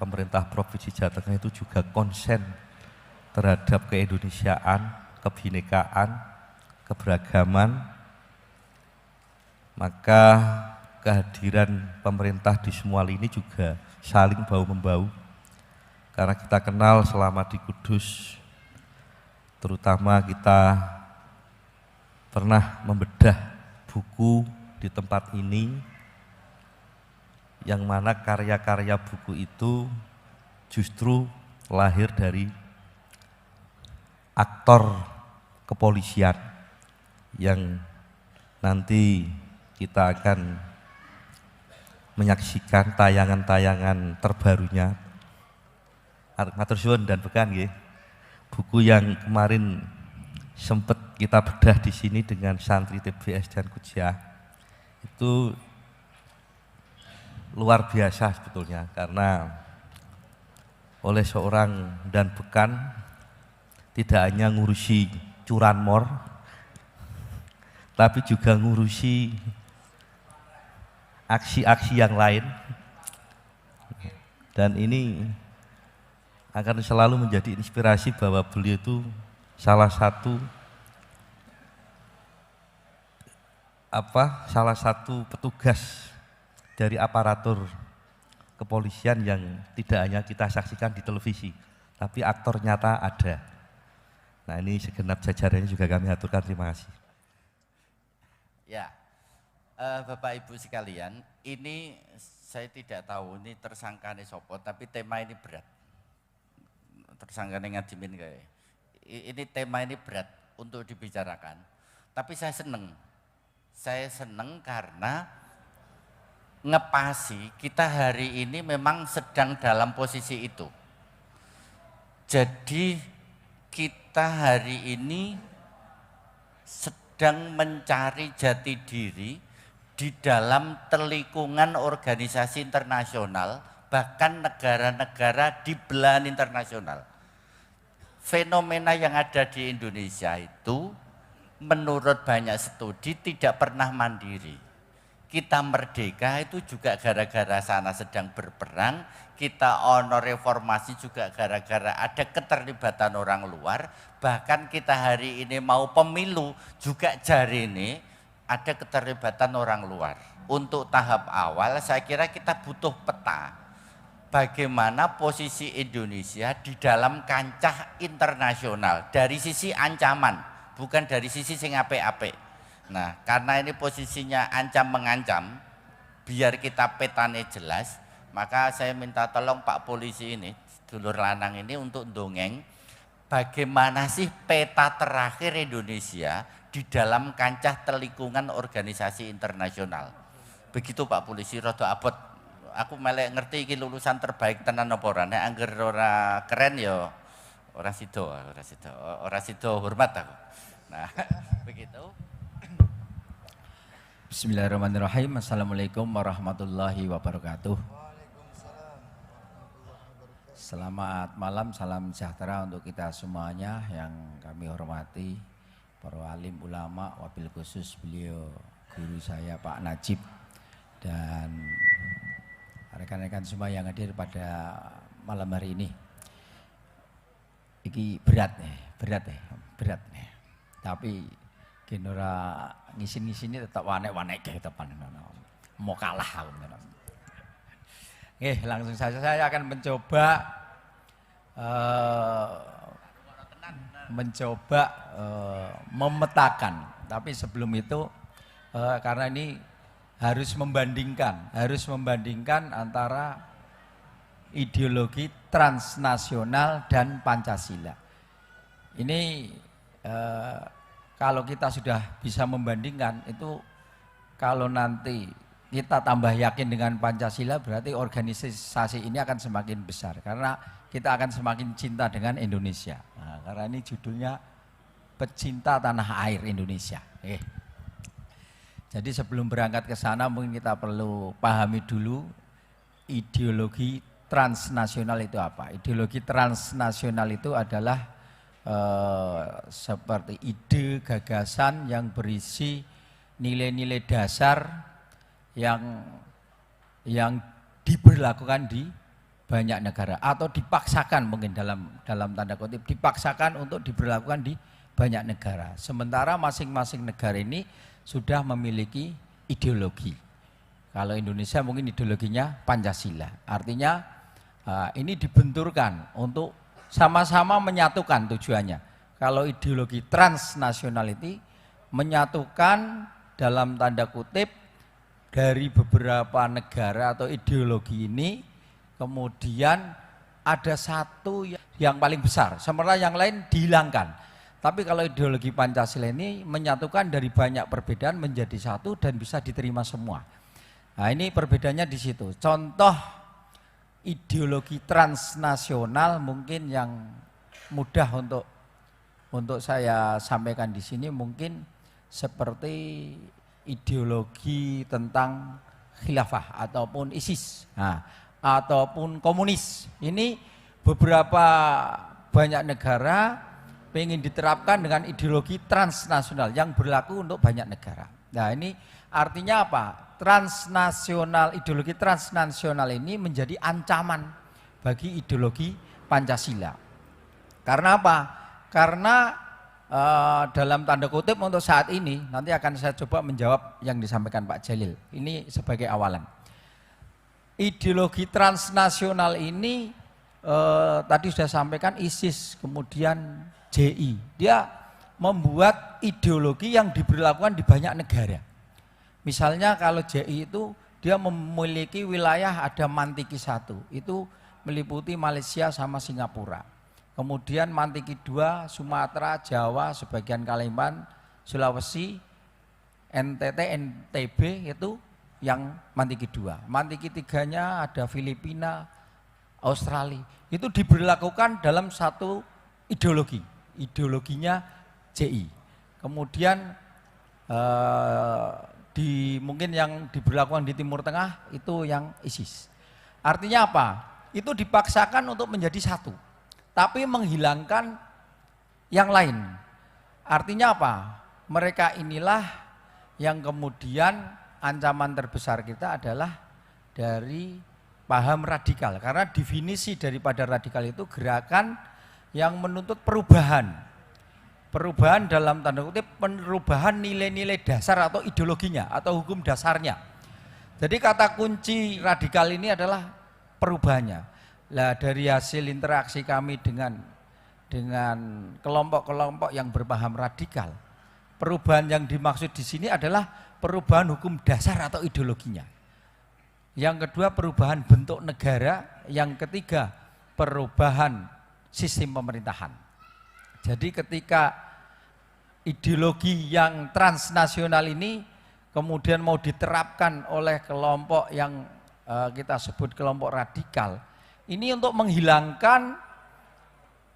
pemerintah Provinsi Jawa Tengah itu juga konsen terhadap keindonesiaan, kebinekaan, keberagaman, maka kehadiran pemerintah di semua lini juga saling bahu-membahu. Karena kita kenal selama di Kudus, terutama kita pernah membedah buku di tempat ini, yang mana karya-karya buku itu justru lahir dari aktor kepolisian yang nanti kita akan menyaksikan tayangan-tayangan terbarunya. Matur suwun dan bekan nggih. Buku yang kemarin sempat kita bedah di sini dengan santri TBS dan Kujiah itu luar biasa sebetulnya, karena oleh seorang dan bekan tidak hanya ngurusi curanmor, tapi juga ngurusi aksi-aksi yang lain, dan ini akan selalu menjadi inspirasi bahwa beliau itu salah satu petugas dari aparatur kepolisian yang tidak hanya kita saksikan di televisi, tapi aktor nyata ada. Nah, ini segenap jajarannya juga kami aturkan terima kasih. Ya, Bapak Ibu sekalian, ini saya tidak tahu ini tersangkane sopo, tapi tema ini berat. Tersangkane ngadimin kayak. Ini tema ini berat untuk dibicarakan. Tapi saya seneng. Saya seneng karena ngepasi kita hari ini memang sedang dalam posisi itu. Jadi kita hari ini sedang mencari jati diri di dalam telikungan organisasi internasional, bahkan negara-negara di belahan internasional. Fenomena yang ada di Indonesia itu menurut banyak studi tidak pernah mandiri. Kita merdeka itu juga gara-gara sana sedang berperang, kita honor reformasi juga gara-gara ada keterlibatan orang luar, bahkan kita hari ini mau pemilu juga jari ini ada keterlibatan orang luar. Untuk tahap awal saya kira kita butuh peta bagaimana posisi Indonesia di dalam kancah internasional dari sisi ancaman, bukan dari sisi sing apik-apik. Nah, karena ini posisinya ancam-mengancam, biar kita petane jelas, maka saya minta tolong Pak Polisi ini, dulur lanang ini untuk dongeng, bagaimana sih peta terakhir Indonesia di dalam kancah telikungan organisasi internasional. Begitu Pak Polisi, rada abot. Aku melek ngerti iki lulusan terbaik tenan apa ora, nek angger ora keren ya ora sida hormat aku. Nah, begitu. Bismillahirrahmanirrahim. Assalamualaikum warahmatullahi wabarakatuh. Selamat malam, salam sejahtera untuk kita semuanya yang kami hormati, para alim ulama, wabil khusus beliau guru saya Pak Najib dan rekan-rekan semua yang hadir pada malam hari ini. Iki berat nih. Tapi genora ngisin-ngisini tetap wanek-wanek ke depan. Mau kalah aku. Langsung saja saya akan mencoba memetakan. Tapi sebelum itu karena ini harus membandingkan antara ideologi transnasional dan Pancasila. Ini kalau kita sudah bisa membandingkan itu, kalau nanti kita tambah yakin dengan Pancasila, berarti organisasi ini akan semakin besar karena kita akan semakin cinta dengan Indonesia. Nah, karena ini judulnya Pecinta Tanah Air Indonesia. Jadi sebelum berangkat ke sana mungkin kita perlu pahami dulu ideologi transnasional itu apa. Ideologi transnasional itu adalah seperti ide, gagasan yang berisi nilai-nilai dasar yang diberlakukan di banyak negara atau dipaksakan mungkin dalam tanda kutip dipaksakan untuk diberlakukan di banyak negara. Sementara masing-masing negara ini sudah memiliki ideologi. Kalau Indonesia mungkin ideologinya Pancasila. Artinya ini dibenturkan untuk sama-sama menyatukan tujuannya. Kalau ideologi transnationality menyatukan dalam tanda kutip dari beberapa negara atau ideologi ini, kemudian ada satu yang paling besar, sementara yang lain dihilangkan. Tapi kalau ideologi Pancasila ini menyatukan dari banyak perbedaan menjadi satu dan bisa diterima semua. Nah, ini perbedaannya di situ. Contoh ideologi transnasional mungkin yang mudah untuk saya sampaikan di sini mungkin seperti ideologi tentang khilafah ataupun ISIS, ataupun komunis. Ini beberapa banyak negara ingin diterapkan dengan ideologi transnasional yang berlaku untuk banyak negara. Nah, ini artinya apa? Ideologi transnasional ini menjadi ancaman bagi ideologi Pancasila. Karena apa? Karena dalam tanda kutip untuk saat ini, nanti akan saya coba menjawab yang disampaikan Pak Jalil. Ini sebagai awalan. Ideologi transnasional ini tadi sudah sampaikan ISIS, kemudian JI. Dia membuat ideologi yang diberlakukan di banyak negara. Misalnya kalau JI itu dia memiliki wilayah ada Mantiki 1, itu meliputi Malaysia sama Singapura. Kemudian Mantiki 2, Sumatera, Jawa, sebagian Kalimantan, Sulawesi, NTT, NTB itu yang Mantiki 2. Mantiki 3-nya ada Filipina, Australia. Itu diberlakukan dalam satu ideologinya JI. Kemudian mungkin yang diberlakukan di Timur Tengah itu yang ISIS. Artinya apa? Itu dipaksakan untuk menjadi satu, tapi menghilangkan yang lain. Artinya apa? Mereka inilah yang kemudian ancaman terbesar kita adalah dari paham radikal. Karena definisi daripada radikal itu gerakan yang menuntut perubahan. Perubahan dalam tanda kutip perubahan nilai-nilai dasar atau ideologinya atau hukum dasarnya. Jadi kata kunci radikal ini adalah perubahannya. Lah dari hasil interaksi kami dengan kelompok-kelompok yang berpaham radikal, perubahan yang dimaksud di sini adalah perubahan hukum dasar atau ideologinya. Yang kedua perubahan bentuk negara, yang ketiga perubahan sistem pemerintahan. Jadi ketika ideologi yang transnasional ini kemudian mau diterapkan oleh kelompok yang kita sebut kelompok radikal, ini untuk menghilangkan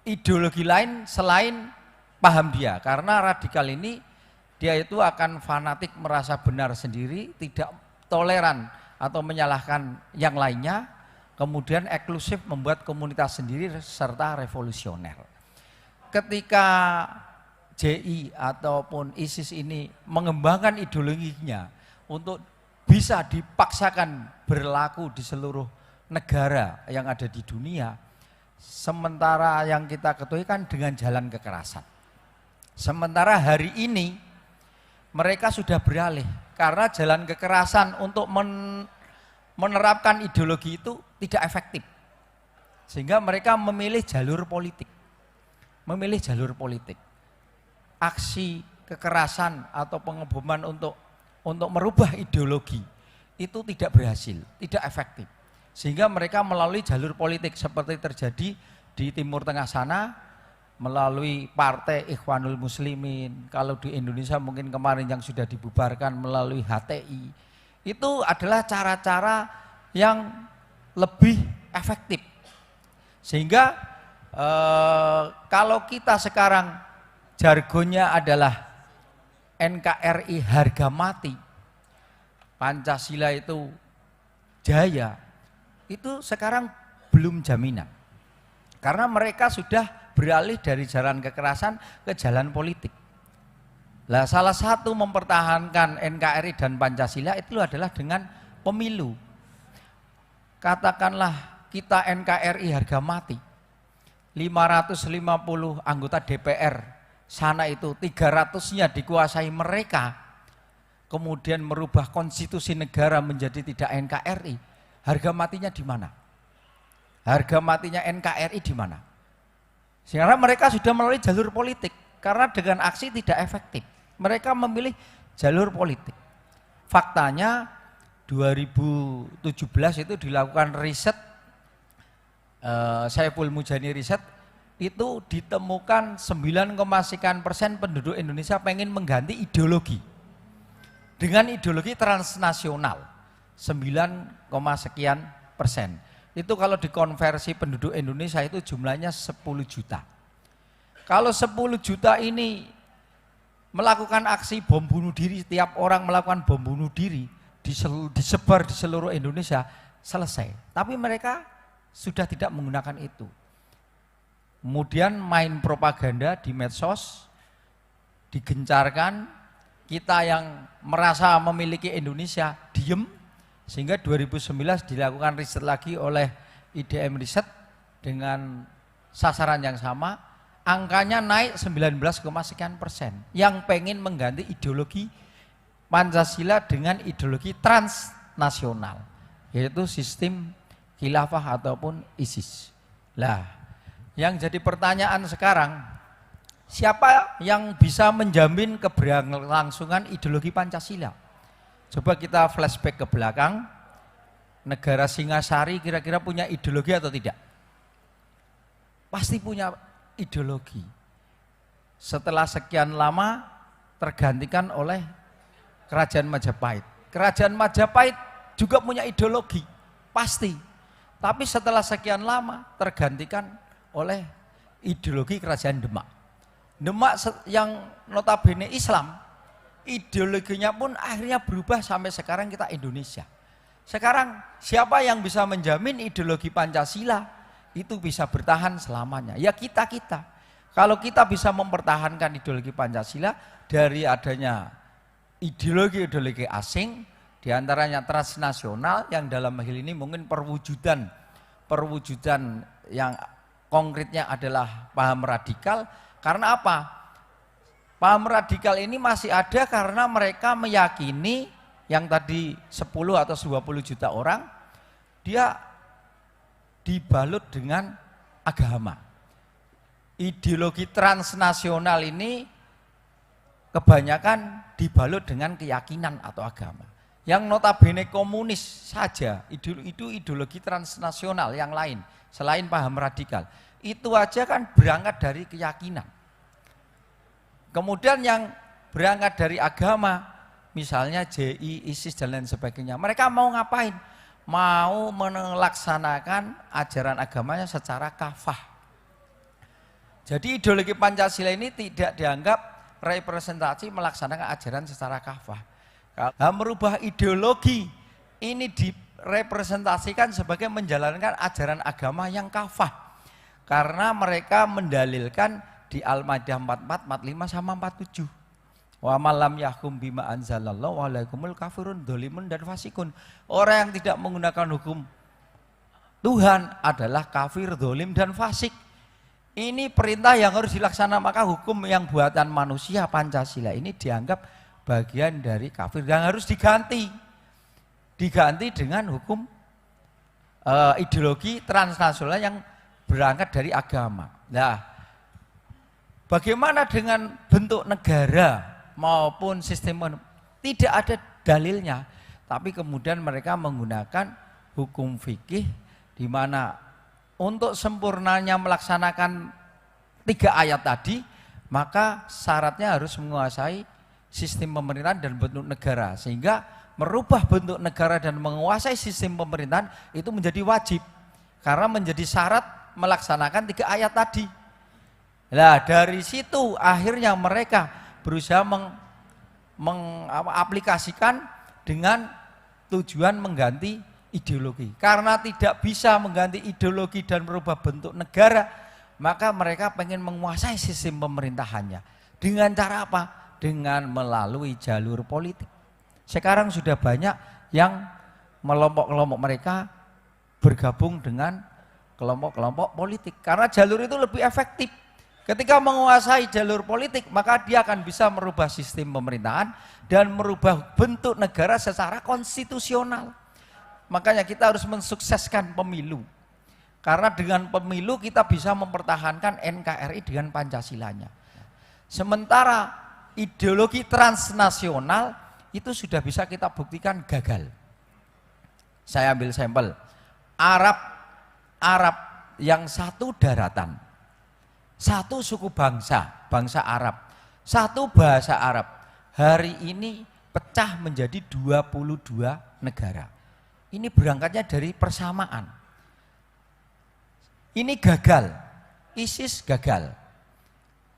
ideologi lain selain paham dia. Karena radikal ini dia itu akan fanatik merasa benar sendiri, tidak toleran atau menyalahkan yang lainnya, kemudian eksklusif membuat komunitas sendiri serta revolusioner. Ketika JI ataupun ISIS ini mengembangkan ideologinya untuk bisa dipaksakan berlaku di seluruh negara yang ada di dunia, sementara yang kita ketahui kan dengan jalan kekerasan. Sementara hari ini mereka sudah beralih karena jalan kekerasan untuk menerapkan ideologi itu tidak efektif. Sehingga mereka memilih jalur politik. Aksi kekerasan atau pengeboman untuk merubah ideologi itu tidak berhasil, tidak efektif. Sehingga mereka melalui jalur politik seperti terjadi di Timur Tengah sana melalui Partai Ikhwanul Muslimin. Kalau di Indonesia mungkin kemarin yang sudah dibubarkan melalui HTI. Itu adalah cara-cara yang lebih efektif. Sehingga kalau kita sekarang jargonnya adalah NKRI harga mati, Pancasila itu jaya, itu sekarang belum jaminan. Karena mereka sudah beralih dari jalan kekerasan ke jalan politik. Lah salah satu mempertahankan NKRI dan Pancasila itu adalah dengan pemilu. Katakanlah kita NKRI harga mati. 550 anggota DPR sana itu 300-nya dikuasai mereka, kemudian merubah konstitusi negara menjadi tidak NKRI. Harga matinya di mana? Harga matinya NKRI di mana? Sekarang mereka sudah melalui jalur politik, karena dengan aksi tidak efektif. Mereka memilih jalur politik. Faktanya 2017 itu dilakukan riset, Saiful Mujani riset, itu ditemukan 9,sekian% penduduk Indonesia pengen mengganti ideologi dengan ideologi transnasional. 9, sekian%. Itu kalau dikonversi penduduk Indonesia itu jumlahnya 10 juta. Kalau 10 juta ini melakukan aksi bom bunuh diri, setiap orang melakukan bom bunuh diri, disebar di seluruh Indonesia, selesai. Tapi mereka sudah tidak menggunakan itu. Kemudian main propaganda di medsos, digencarkan, kita yang merasa memiliki Indonesia diem, sehingga 2019 dilakukan riset lagi oleh IDM Riset dengan sasaran yang sama, angkanya naik 19, sekian% yang pengen mengganti ideologi Pancasila dengan ideologi transnasional, yaitu sistem khilafah ataupun ISIS. Lah, yang jadi pertanyaan sekarang, siapa yang bisa menjamin keberlangsungan ideologi Pancasila? Coba kita flashback ke belakang, negara Singasari kira-kira punya ideologi atau tidak? Pasti punya ideologi. Setelah sekian lama tergantikan oleh Kerajaan Majapahit. Kerajaan Majapahit juga punya ideologi, pasti. Tapi setelah sekian lama tergantikan oleh ideologi Kerajaan Demak. Demak yang notabene Islam, ideologinya pun akhirnya berubah sampai sekarang kita Indonesia. Sekarang siapa yang bisa menjamin ideologi Pancasila itu bisa bertahan selamanya? Ya kita-kita. Kalau kita bisa mempertahankan ideologi Pancasila dari adanya ideologi-ideologi asing, diantaranya transnasional yang dalam hal ini mungkin perwujudan yang konkretnya adalah paham radikal. Karena apa? Paham radikal ini masih ada karena mereka meyakini yang tadi 10 atau 20 juta orang, dia dibalut dengan agama. Ideologi transnasional ini kebanyakan dibalut dengan keyakinan atau agama. Yang notabene komunis saja, itu ideologi transnasional yang lain, selain paham radikal. Itu aja kan berangkat dari keyakinan. Kemudian yang berangkat dari agama, misalnya JI, ISIS dan lain sebagainya, mereka mau ngapain? Mau melaksanakan ajaran agamanya secara kafah. Jadi ideologi Pancasila ini tidak dianggap representasi melaksanakan ajaran secara kafah. Nah, merubah ideologi ini direpresentasikan sebagai menjalankan ajaran agama yang kafah. Karena mereka mendalilkan di Al-Maidah 44, 45 sama 47. Wa malam yahkum bima anzalallahu walaikumul kafirun dzalimun dan fasikun. Orang yang tidak menggunakan hukum Tuhan adalah kafir, zalim dan fasik. Ini perintah yang harus dilaksanakan, maka hukum yang buatan manusia Pancasila ini dianggap bagian dari kafir yang harus diganti dengan hukum ideologi transnasional yang berangkat dari agama. Nah, bagaimana dengan bentuk negara maupun sistem? Tidak ada dalilnya, tapi kemudian mereka menggunakan hukum fikih di mana untuk sempurnanya melaksanakan 3 ayat tadi, maka syaratnya harus menguasai sistem pemerintahan dan bentuk negara, sehingga merubah bentuk negara dan menguasai sistem pemerintahan itu menjadi wajib karena menjadi syarat melaksanakan 3 ayat tadi. Nah, dari situ akhirnya mereka berusaha mengaplikasikan dengan tujuan mengganti ideologi. Karena tidak bisa mengganti ideologi dan merubah bentuk negara, maka mereka pengen menguasai sistem pemerintahannya. Dengan cara apa? Dengan melalui jalur politik. Sekarang sudah banyak yang kelompok-kelompok mereka bergabung dengan kelompok-kelompok politik. Karena jalur itu lebih efektif. Ketika menguasai jalur politik, maka dia akan bisa merubah sistem pemerintahan dan merubah bentuk negara secara konstitusional. Makanya kita harus mensukseskan pemilu. Karena dengan pemilu kita bisa mempertahankan NKRI dengan Pancasilanya. Sementara ideologi transnasional itu sudah bisa kita buktikan gagal. Saya ambil sampel. Arab yang satu daratan, satu suku bangsa, bangsa Arab, satu bahasa Arab, hari ini pecah menjadi 22 negara. Ini berangkatnya dari persamaan. Ini gagal, ISIS gagal,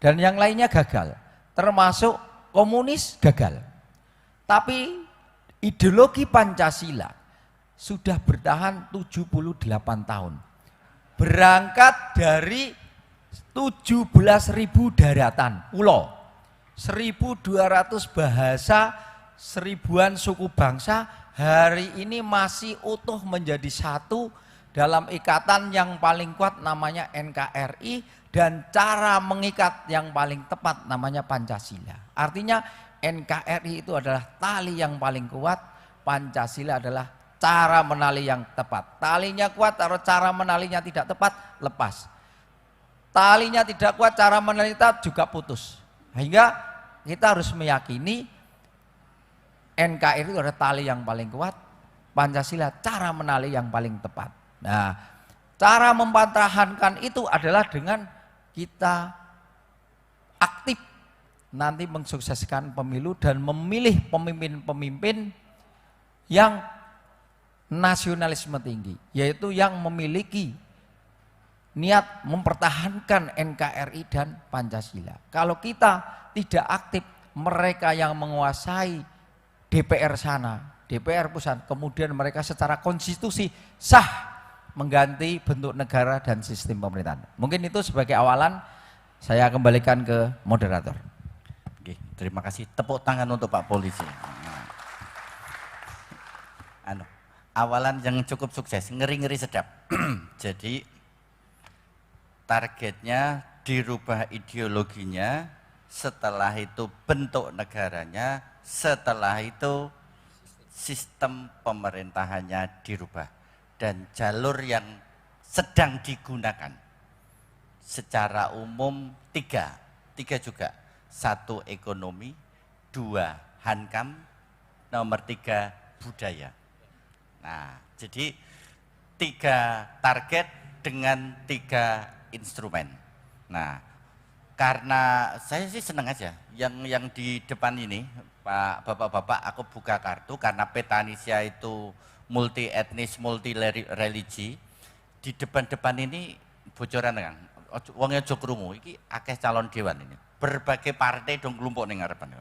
dan yang lainnya gagal, termasuk komunis gagal. Tapi ideologi Pancasila sudah bertahan 78 tahun. Berangkat dari 17.000 daratan, pulau, 1.200 bahasa, 1000-an suku bangsa, hari ini masih utuh menjadi satu dalam ikatan yang paling kuat namanya NKRI, dan cara mengikat yang paling tepat namanya Pancasila. Artinya NKRI itu adalah tali yang paling kuat, Pancasila adalah cara menali yang tepat. Talinya kuat atau cara menalinya tidak tepat, lepas. Talinya tidak kuat, cara menalinya juga putus. Sehingga kita harus meyakini NKRI itu adalah tali yang paling kuat, Pancasila cara menali yang paling tepat. Nah, cara mempertahankan itu adalah dengan kita aktif nanti mensukseskan pemilu dan memilih pemimpin-pemimpin yang nasionalisme tinggi, yaitu yang memiliki niat mempertahankan NKRI dan Pancasila. Kalau kita tidak aktif, mereka yang menguasai DPR sana, DPR pusat, kemudian mereka secara konstitusi sah mengganti bentuk negara dan sistem pemerintahan. Mungkin itu sebagai awalan, saya kembalikan ke moderator. Oke, terima kasih. Tepuk tangan untuk Pak Polisi. Awalan yang cukup sukses, ngeri-ngeri sedap. Jadi targetnya dirubah ideologinya, setelah itu bentuk negaranya, setelah itu sistem pemerintahannya dirubah. Dan jalur yang sedang digunakan secara umum tiga juga. 1 ekonomi, 2 hankam, nomor 3 budaya. Nah, jadi 3 target dengan 3 instrumen. Nah, karena saya sih senang aja yang di depan ini, Pak Bapak-bapak, aku buka kartu karena Petanesia itu multi etnis, multi religi. Di depan-depan ini bocoran kan. Wong aja krungu iki akeh calon dewan ini. Berbagai partai dong kelompok ning ngarepan.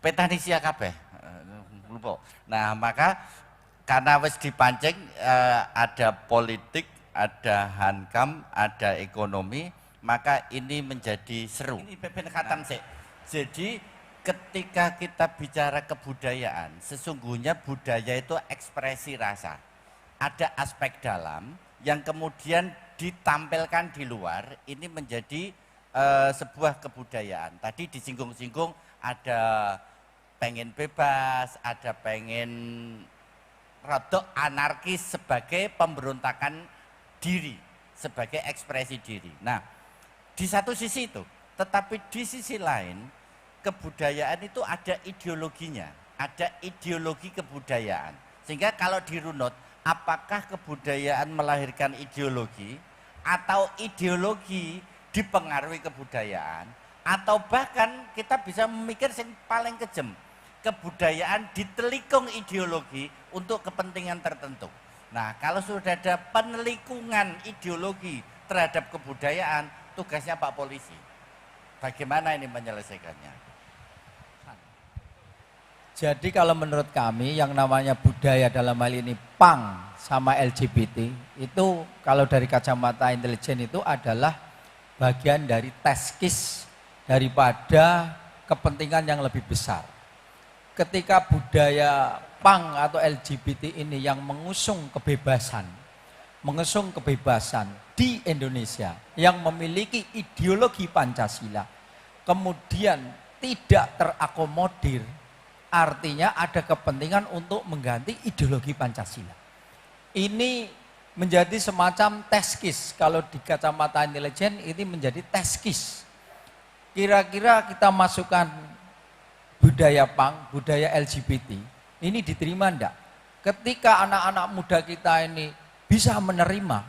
Petanesia kabeh. Nah, maka karena wis dipancing ada politik, ada hankam, ada ekonomi, maka ini menjadi seru. Ini khatam sih. Jadi ketika kita bicara kebudayaan, sesungguhnya budaya itu ekspresi rasa. Ada aspek dalam yang kemudian ditampilkan di luar, ini menjadi sebuah kebudayaan. Tadi disinggung-singgung ada pengen bebas, ada pengen rodok anarkis sebagai pemberontakan diri, sebagai ekspresi diri. Nah, di satu sisi itu, tetapi di sisi lain kebudayaan itu ada ideologinya, ada ideologi kebudayaan. Sehingga kalau dirunut, apakah kebudayaan melahirkan ideologi atau ideologi dipengaruhi kebudayaan, atau bahkan kita bisa memikir yang paling kejem, kebudayaan ditelikung ideologi untuk kepentingan tertentu. Nah, kalau sudah ada penelikungan ideologi terhadap kebudayaan, tugasnya Pak Polisi. Bagaimana ini menyelesaikannya? Jadi kalau menurut kami yang namanya budaya dalam hal ini PANG sama LGBT itu kalau dari kacamata intelijen itu adalah bagian dari teskis daripada kepentingan yang lebih besar. Ketika budaya PANG atau LGBT ini yang mengusung kebebasan di Indonesia, yang memiliki ideologi Pancasila, kemudian tidak terakomodir, artinya ada kepentingan untuk mengganti ideologi Pancasila. Ini menjadi semacam test case, kalau di kacamata intelijen ini menjadi test case. Kira-kira kita masukkan budaya PANG, budaya LGBT, ini diterima enggak? Ketika anak-anak muda kita ini bisa menerima,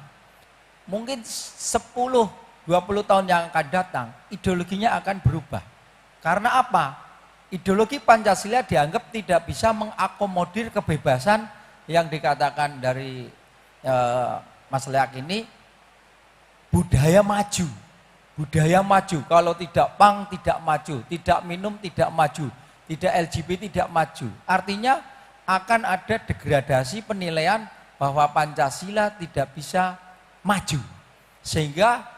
mungkin 10-20 tahun yang akan datang, ideologinya akan berubah. Karena apa? Ideologi Pancasila dianggap tidak bisa mengakomodir kebebasan yang dikatakan dari Mas Leak ini, budaya maju. Budaya maju, kalau tidak PANG tidak maju, tidak minum tidak maju, tidak LGBT tidak maju. Artinya akan ada degradasi penilaian bahwa Pancasila tidak bisa maju. Sehingga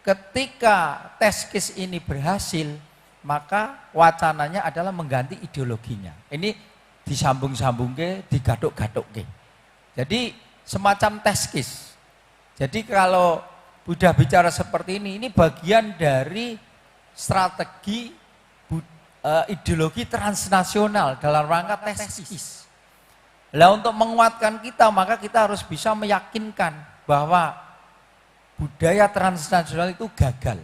ketika test case ini berhasil, maka wacananya adalah mengganti ideologinya. Ini disambung-sambungke, digaduk-gadukke. Jadi semacam test case. Jadi kalau sudah bicara seperti ini bagian dari strategi ideologi transnasional dalam rangka test case. Lah untuk menguatkan kita, maka kita harus bisa meyakinkan bahwa budaya transnasional itu gagal.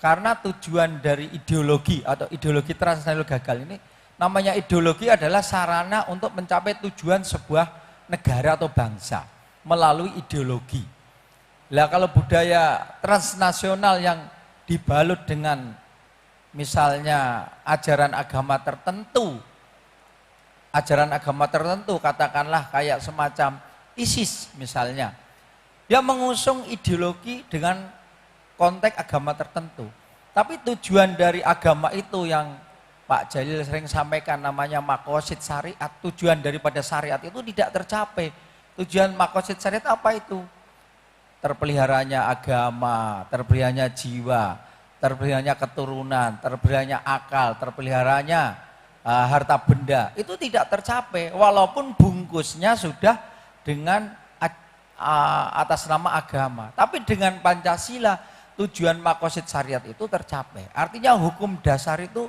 Karena tujuan dari ideologi atau ideologi transnasional gagal ini, namanya ideologi adalah sarana untuk mencapai tujuan sebuah negara atau bangsa melalui ideologi. Lah kalau budaya transnasional yang dibalut dengan misalnya ajaran agama tertentu, katakanlah kayak semacam ISIS misalnya, dia mengusung ideologi dengan konteks agama tertentu. Tapi tujuan dari agama itu yang Pak Jalil sering sampaikan namanya maqasid syariat, tujuan daripada syariat itu tidak tercapai. Tujuan maqasid syariat apa itu? Terpeliharanya agama, terpeliharanya jiwa, terpeliharanya keturunan, terpeliharanya akal, terpeliharanya harta benda. Itu tidak tercapai walaupun bungkusnya sudah dengan atas nama agama. Tapi dengan Pancasila tujuan maqasid syariat itu tercapai. Artinya hukum dasar itu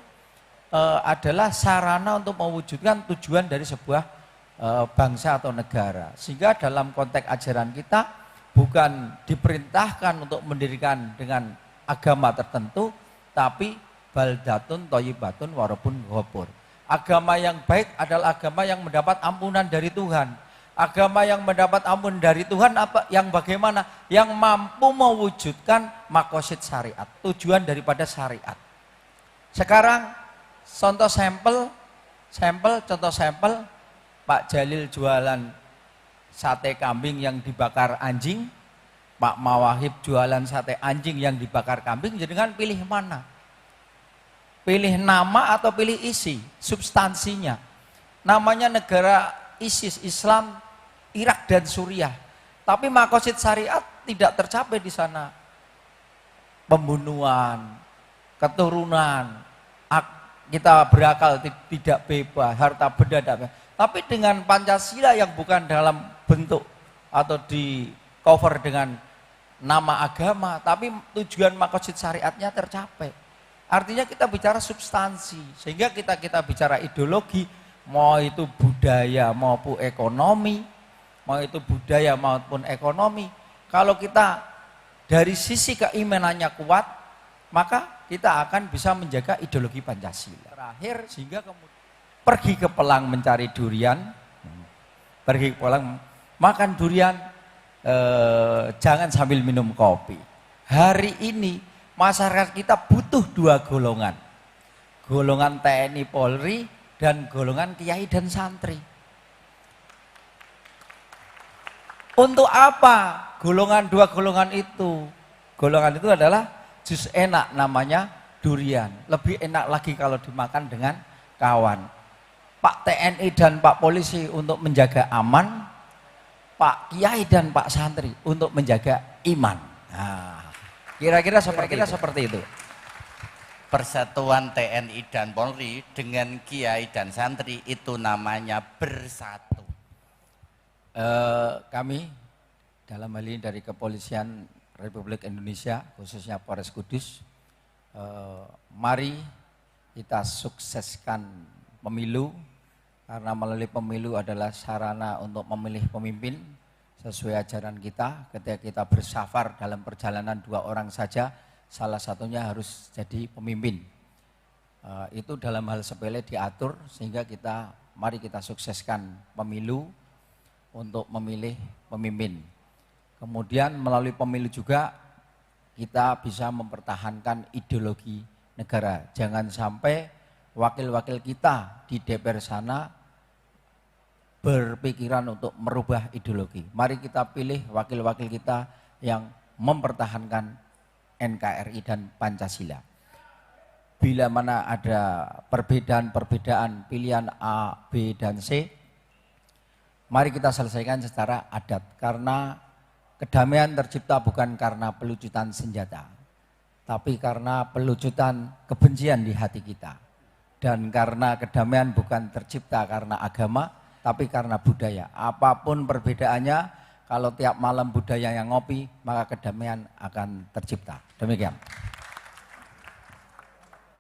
adalah sarana untuk mewujudkan tujuan dari sebuah bangsa atau negara. Sehingga dalam konteks ajaran kita bukan diperintahkan untuk mendirikan dengan agama tertentu, tapi baldatun thayyibatun warabun ghafur. Agama yang baik adalah agama yang mendapat ampunan dari Tuhan. Agama yang mendapat ampunan dari Tuhan apa? Yang bagaimana? Yang mampu mewujudkan maqasid syariat, tujuan daripada syariat. Sekarang contoh sampel, Pak Jalil jualan sate kambing yang dibakar anjing, Pak Mawahib jualan sate anjing yang dibakar kambing, jadi kan pilih mana? Pilih nama atau pilih isi, substansinya. Namanya negara ISIS, Islam, Irak dan Suriah. Tapi maqasid syariat tidak tercapai di sana. Pembunuhan, keturunan, kita berakal tidak bebas, harta benda tidak bebas. Tapi dengan Pancasila yang bukan dalam bentuk atau di cover dengan nama agama, tapi tujuan maqasid syariatnya tercapai. Artinya kita bicara substansi, sehingga kita bicara ideologi, mau itu budaya maupun ekonomi, kalau kita dari sisi keimanannya kuat, maka kita akan bisa menjaga ideologi Pancasila. Terakhir, sehingga kemudian pergi ke Pelang mencari durian, makan durian, jangan sambil minum kopi. Hari ini masyarakat kita butuh dua golongan. Golongan TNI Polri dan golongan kiai dan santri. Untuk apa dua golongan itu? Golongan itu adalah jus enak, namanya durian. Lebih enak lagi kalau dimakan dengan kawan. Pak TNI dan Pak Polisi untuk menjaga aman, Pak Kiai dan Pak Santri untuk menjaga iman. Nah, kira-kira seperti itu. persatuan TNI dan Polri dengan kiai dan santri itu namanya bersatu. Kami dalam hal ini dari Kepolisian Republik Indonesia, khususnya Polres Kudus, mari kita sukseskan pemilu, karena melalui pemilu adalah sarana untuk memilih pemimpin sesuai ajaran kita. Ketika kita bersafar dalam perjalanan 2 orang saja, salah satunya harus jadi pemimpin. Itu dalam hal sepele diatur, sehingga mari kita sukseskan pemilu untuk memilih pemimpin. Kemudian melalui pemilu juga kita bisa mempertahankan ideologi negara. Jangan sampai wakil-wakil kita di DPR sana berpikiran untuk merubah ideologi. Mari kita pilih wakil-wakil kita yang mempertahankan NKRI dan Pancasila. Bila mana ada perbedaan-perbedaan pilihan A, B, dan C, mari kita selesaikan secara adat. Karena kedamaian tercipta bukan karena pelucutan senjata, tapi karena pelucutan kebencian di hati kita. Dan karena kedamaian bukan tercipta karena agama, tapi karena budaya. Apapun perbedaannya, kalau tiap malam budaya yang ngopi, maka kedamaian akan tercipta. Demikian.